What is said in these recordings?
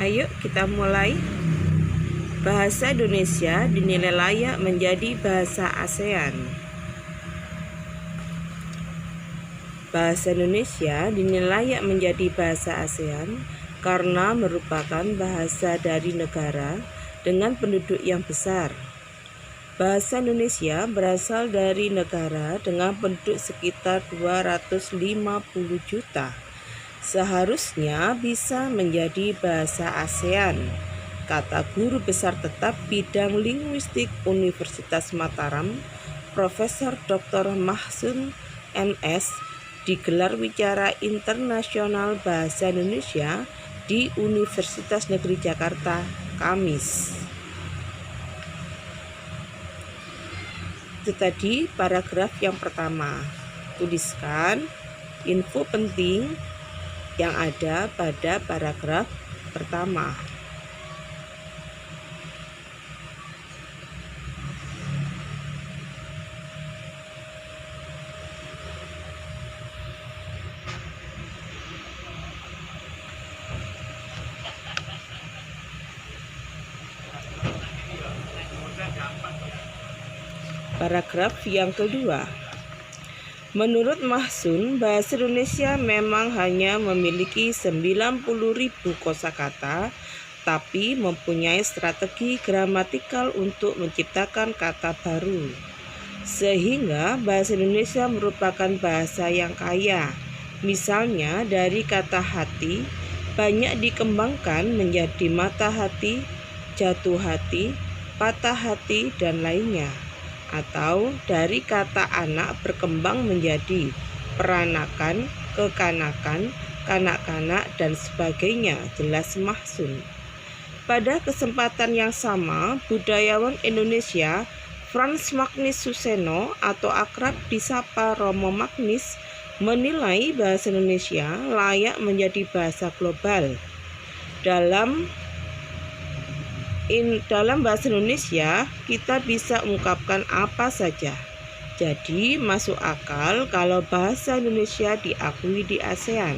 Ayo kita mulai. Bahasa Indonesia dinilai layak menjadi bahasa ASEAN. Bahasa Indonesia dinilai layak menjadi bahasa ASEAN karena merupakan bahasa dari negara dengan penduduk yang besar. Bahasa Indonesia berasal dari negara dengan penduduk sekitar 250 juta. Seharusnya bisa menjadi bahasa ASEAN, kata Guru Besar Tetap Bidang Linguistik Universitas Mataram, Profesor Dr. Mahsun MS, di gelar wicara internasional Bahasa Indonesia di Universitas Negeri Jakarta, Kamis. Itu tadi paragraf yang pertama. Tuliskan info penting yang ada pada paragraf pertama. Paragraf yang kedua. Menurut Mahsun, bahasa Indonesia memang hanya memiliki 90.000 kosakata, tapi mempunyai strategi gramatikal untuk menciptakan kata baru. Sehingga bahasa Indonesia merupakan bahasa yang kaya. Misalnya dari kata hati, banyak dikembangkan menjadi mata hati, jatuh hati, patah hati, dan lainnya. Atau dari kata anak berkembang menjadi peranakan, kekanakan, kanak-kanak, dan sebagainya, jelas Mahsun. Pada kesempatan yang sama, budayawan Indonesia Frans Magnis Suseno atau akrab disapa Romo Magnis menilai bahasa Indonesia layak menjadi bahasa global. Dalam bahasa Indonesia, kita bisa mengungkapkan apa saja. Jadi, masuk akal kalau bahasa Indonesia diakui di ASEAN.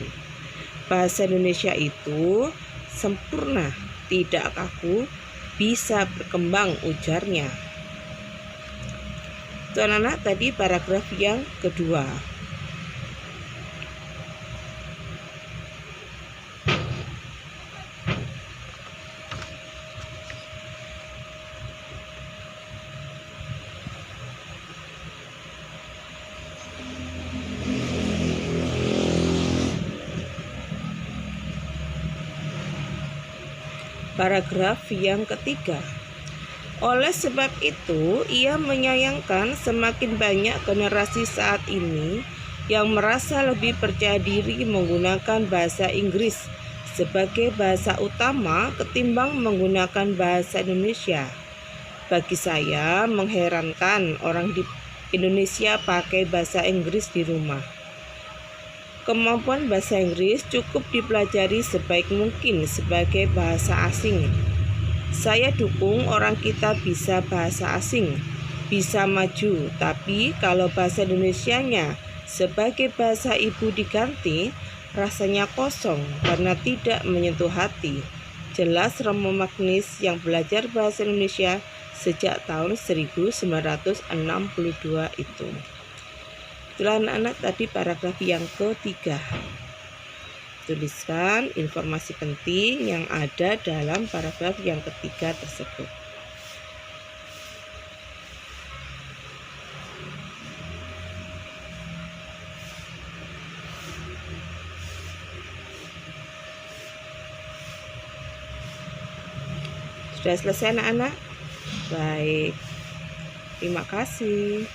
Bahasa Indonesia itu sempurna, tidak kaku, bisa berkembang, ujarnya. Itu anak-anak tadi paragraf yang kedua. Paragraf yang ketiga. Oleh sebab itu, ia menyayangkan semakin banyak generasi saat ini yang merasa lebih percaya diri menggunakan bahasa Inggris sebagai bahasa utama ketimbang menggunakan bahasa Indonesia. Bagi saya, mengherankan orang di Indonesia pakai bahasa Inggris di rumah. Kemampuan bahasa Inggris cukup dipelajari sebaik mungkin sebagai bahasa asing. Saya dukung orang kita bisa bahasa asing, bisa maju, tapi kalau bahasa Indonesianya sebagai bahasa ibu diganti, rasanya kosong karena tidak menyentuh hati. Jelas Romo Magnis yang belajar bahasa Indonesia sejak tahun 1962 itu. Itulah anak-anak tadi paragraf yang ketiga. Tuliskan informasi penting yang ada dalam paragraf yang ketiga tersebut. Sudah selesai anak-anak? Baik. Terima kasih.